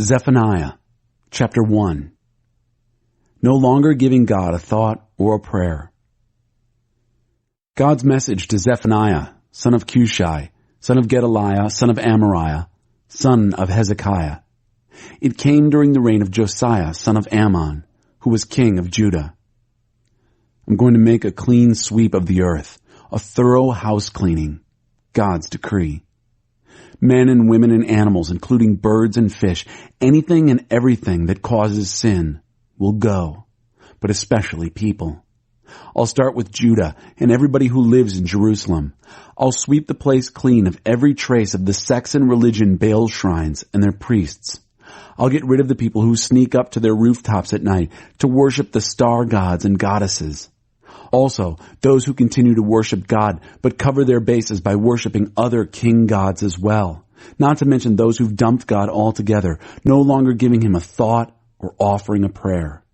Zephaniah, chapter 1. No longer giving God a thought or a prayer. God's message to Zephaniah, son of Cushi, son of Gedaliah, son of Amariah, son of Hezekiah. It came during the reign of Josiah, son of Ammon, who was king of Judah. I'm going to make a clean sweep of the earth, a thorough house cleaning, God's decree. Men and women and animals, including birds and fish, anything and everything that causes sin will go, but especially people. I'll start with Judah and everybody who lives in Jerusalem. I'll sweep the place clean of every trace of the sex and religion Baal shrines and their priests. I'll get rid of the people who sneak up to their rooftops at night to worship the star gods and goddesses. Also, those who continue to worship God but cover their bases by worshiping other king gods as well. Not to mention those who've dumped God altogether, no longer giving him a thought or offering a prayer.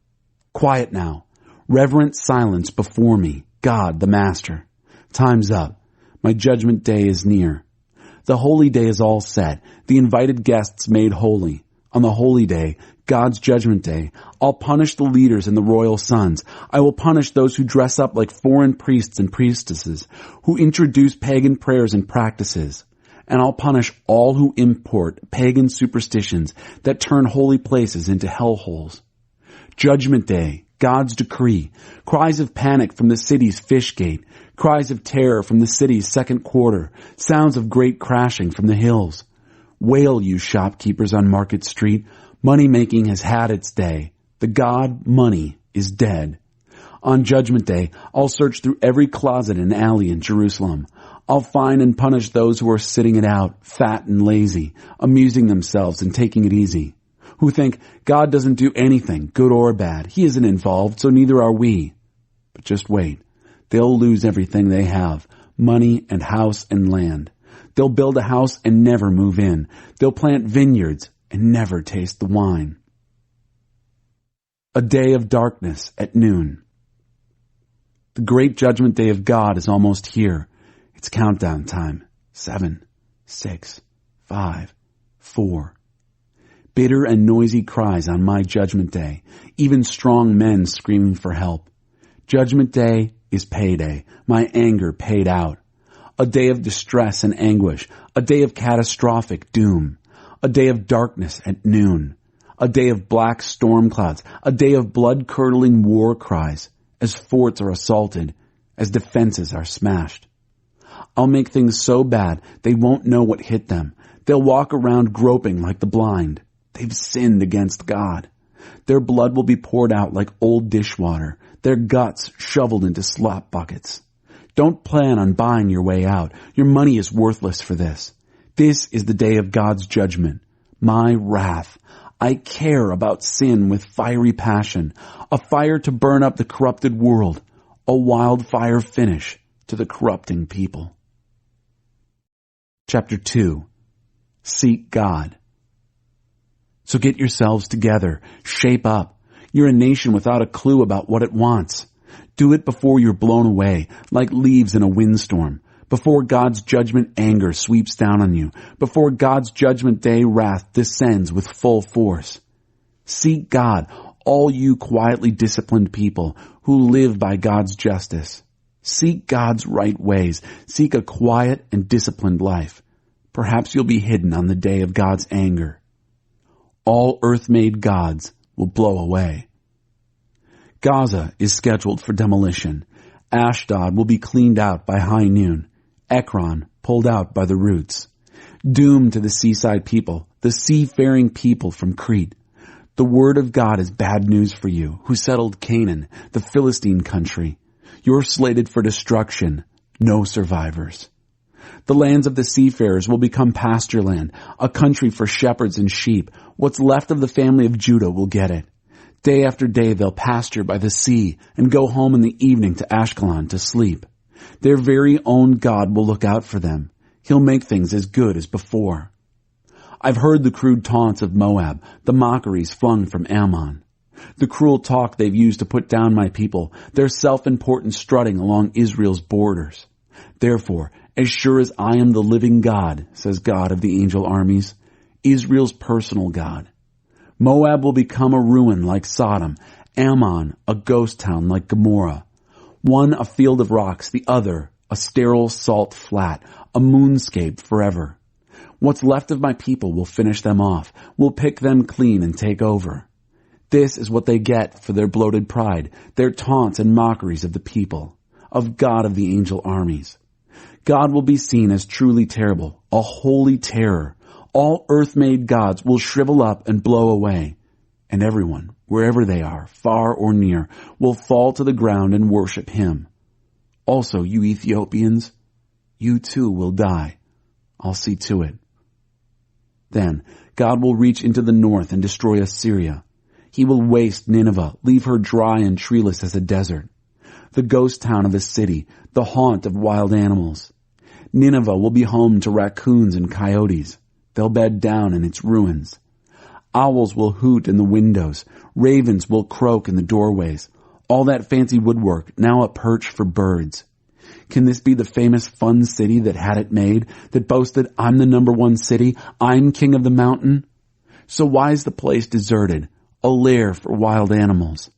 Quiet now. Reverent silence before me, God the Master. Time's up. My judgment day is near. The holy day is all set, the invited guests made holy. On the holy day, God's judgment day, I'll punish the leaders and the royal sons. I will punish those who dress up like foreign priests and priestesses, who introduce pagan prayers and practices. And I'll punish all who import pagan superstitions that turn holy places into hellholes. Judgment day, God's decree, cries of panic from the city's fish gate, cries of terror from the city's second quarter, sounds of great crashing from the hills. Wail, you shopkeepers on Market Street. Money-making has had its day. The god money is dead. On Judgment Day, I'll search through every closet and alley in Jerusalem. I'll find and punish those who are sitting it out, fat and lazy, amusing themselves and taking it easy, who think God doesn't do anything, good or bad. He isn't involved, so neither are we. But just wait. They'll lose everything they have, money and house and land. They'll build a house and never move in. They'll plant vineyards and never taste the wine. A day of darkness at noon. The great judgment day of God is almost here. It's countdown time. 7, 6, 5, 4. Bitter and noisy cries on my judgment day. Even strong men screaming for help. Judgment day is payday. My anger paid out. A day of distress and anguish. A day of catastrophic doom. A day of darkness at noon. A day of black storm clouds. A day of blood-curdling war cries as forts are assaulted, as defenses are smashed. I'll make things so bad they won't know what hit them. They'll walk around groping like the blind. They've sinned against God. Their blood will be poured out like old dishwater, their guts shoveled into slop buckets. Don't plan on buying your way out. Your money is worthless for this. This is the day of God's judgment, my wrath. I care about sin with fiery passion, a fire to burn up the corrupted world, a wildfire finish to the corrupting people. Chapter 2. Seek God. So get yourselves together, shape up. You're a nation without a clue about what it wants. Do it before you're blown away, like leaves in a windstorm, before God's judgment anger sweeps down on you, before God's judgment day wrath descends with full force. Seek God, all you quietly disciplined people who live by God's justice. Seek God's right ways. Seek a quiet and disciplined life. Perhaps you'll be hidden on the day of God's anger. All earth-made gods will blow away. Gaza is scheduled for demolition. Ashdod will be cleaned out by high noon. Ekron pulled out by the roots. Doom to the seaside people, the seafaring people from Crete. The word of God is bad news for you, who settled Canaan, the Philistine country. You're slated for destruction, no survivors. The lands of the seafarers will become pasture land, a country for shepherds and sheep. What's left of the family of Judah will get it. Day after day they'll pasture by the sea and go home in the evening to Ashkelon to sleep. Their very own God will look out for them. He'll make things as good as before. I've heard the crude taunts of Moab, the mockeries flung from Ammon. The cruel talk they've used to put down my people, their self-important strutting along Israel's borders. Therefore, as sure as I am the living God, says God of the angel armies, Israel's personal God, Moab will become a ruin like Sodom, Ammon a ghost town like Gomorrah. One a field of rocks, the other a sterile salt flat, a moonscape forever. What's left of my people will finish them off, will pick them clean and take over. This is what they get for their bloated pride, their taunts and mockeries of the people, of God of the angel armies. God will be seen as truly terrible, a holy terror. All earth-made gods will shrivel up and blow away, and everyone, wherever they are, far or near, will fall to the ground and worship him. Also, you Ethiopians, you too will die. I'll see to it. Then God will reach into the north and destroy Assyria. He will waste Nineveh, leave her dry and treeless as a desert, the ghost town of a city, the haunt of wild animals. Nineveh will be home to raccoons and coyotes. They'll bed down in its ruins. Owls will hoot in the windows. Ravens will croak in the doorways. All that fancy woodwork, now a perch for birds. Can this be the famous fun city that had it made, that boasted, I'm the #1 city, I'm king of the mountain? So why is the place deserted, a lair for wild animals?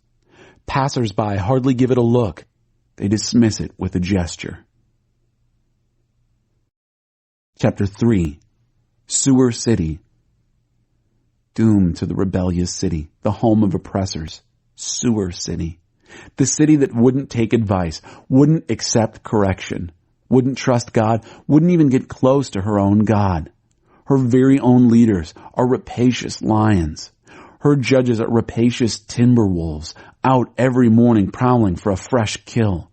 Passers-by hardly give it a look. They dismiss it with a gesture. Chapter 3. Sewer City. Doom to the rebellious city, the home of oppressors. Sewer City. The city that wouldn't take advice, wouldn't accept correction, wouldn't trust God, wouldn't even get close to her own God. Her very own leaders are rapacious lions. Her judges are rapacious timber wolves, out every morning prowling for a fresh kill.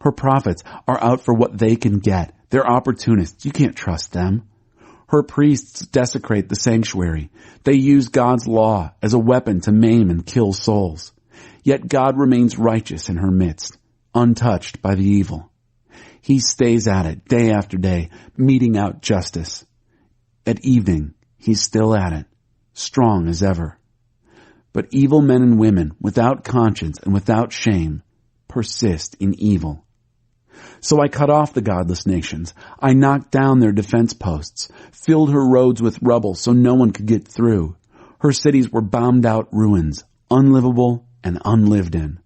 Her prophets are out for what they can get. They're opportunists. You can't trust them. Her priests desecrate the sanctuary. They use God's law as a weapon to maim and kill souls. Yet God remains righteous in her midst, untouched by the evil. He stays at it day after day, meting out justice. At evening, he's still at it, strong as ever. But evil men and women, without conscience and without shame, persist in evil. So I cut off the godless nations. I knocked down their defense posts, filled her roads with rubble so no one could get through. Her cities were bombed out ruins, unlivable and unlived in.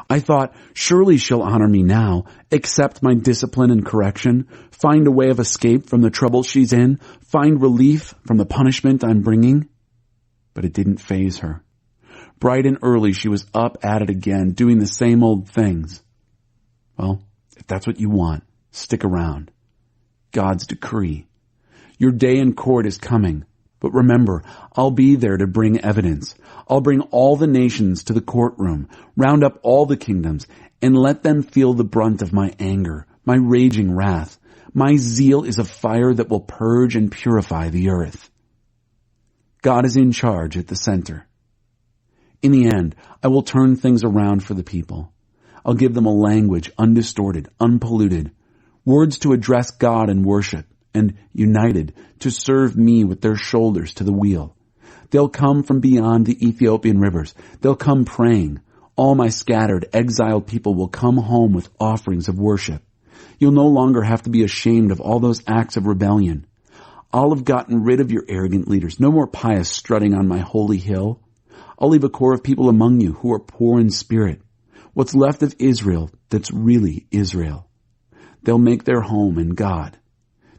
I thought, surely she'll honor me now, accept my discipline and correction, find a way of escape from the trouble she's in, find relief from the punishment I'm bringing. But it didn't faze her. Bright and early she was up at it again, doing the same old things. Well, if that's what you want, stick around. God's decree. Your day in court is coming. But remember, I'll be there to bring evidence. I'll bring all the nations to the courtroom, round up all the kingdoms, and let them feel the brunt of my anger, my raging wrath. My zeal is a fire that will purge and purify the earth. God is in charge at the center. In the end, I will turn things around for the people. I'll give them a language undistorted, unpolluted, words to address God in worship, and united to serve me with their shoulders to the wheel. They'll come from beyond the Ethiopian rivers. They'll come praying. All my scattered, exiled people will come home with offerings of worship. You'll no longer have to be ashamed of all those acts of rebellion. I'll have gotten rid of your arrogant leaders. No more pious strutting on my holy hill. I'll leave a core of people among you who are poor in spirit. What's left of Israel that's really Israel. They'll make their home in God.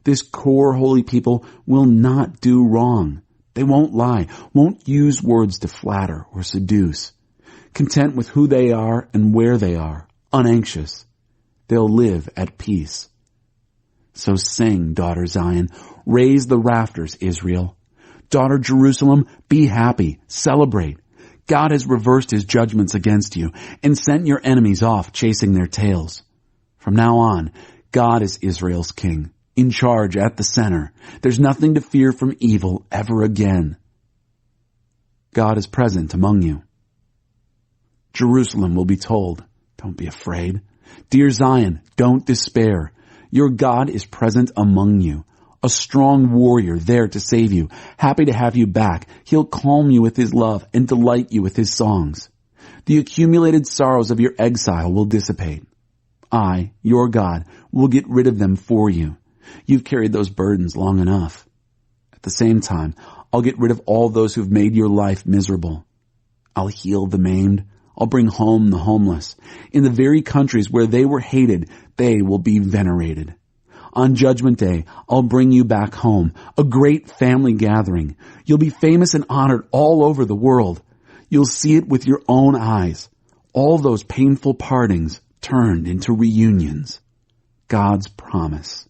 This core holy people will not do wrong. They won't lie, won't use words to flatter or seduce. Content with who they are and where they are, unanxious. They'll live at peace. So sing, daughter Zion, raise the rafters, Israel. Daughter Jerusalem, be happy, celebrate. God has reversed his judgments against you and sent your enemies off chasing their tails. From now on, God is Israel's king, in charge at the center. There's nothing to fear from evil ever again. God is present among you. Jerusalem will be told, don't be afraid. Dear Zion, don't despair. Your God is present among you, a strong warrior there to save you, happy to have you back. He'll calm you with his love and delight you with his songs. The accumulated sorrows of your exile will dissipate. I, your God, will get rid of them for you. You've carried those burdens long enough. At the same time, I'll get rid of all those who've made your life miserable. I'll heal the maimed. I'll bring home the homeless. In the very countries where they were hated, they will be venerated. On Judgment Day, I'll bring you back home, a great family gathering. You'll be famous and honored all over the world. You'll see it with your own eyes. All those painful partings turned into reunions. God's promise.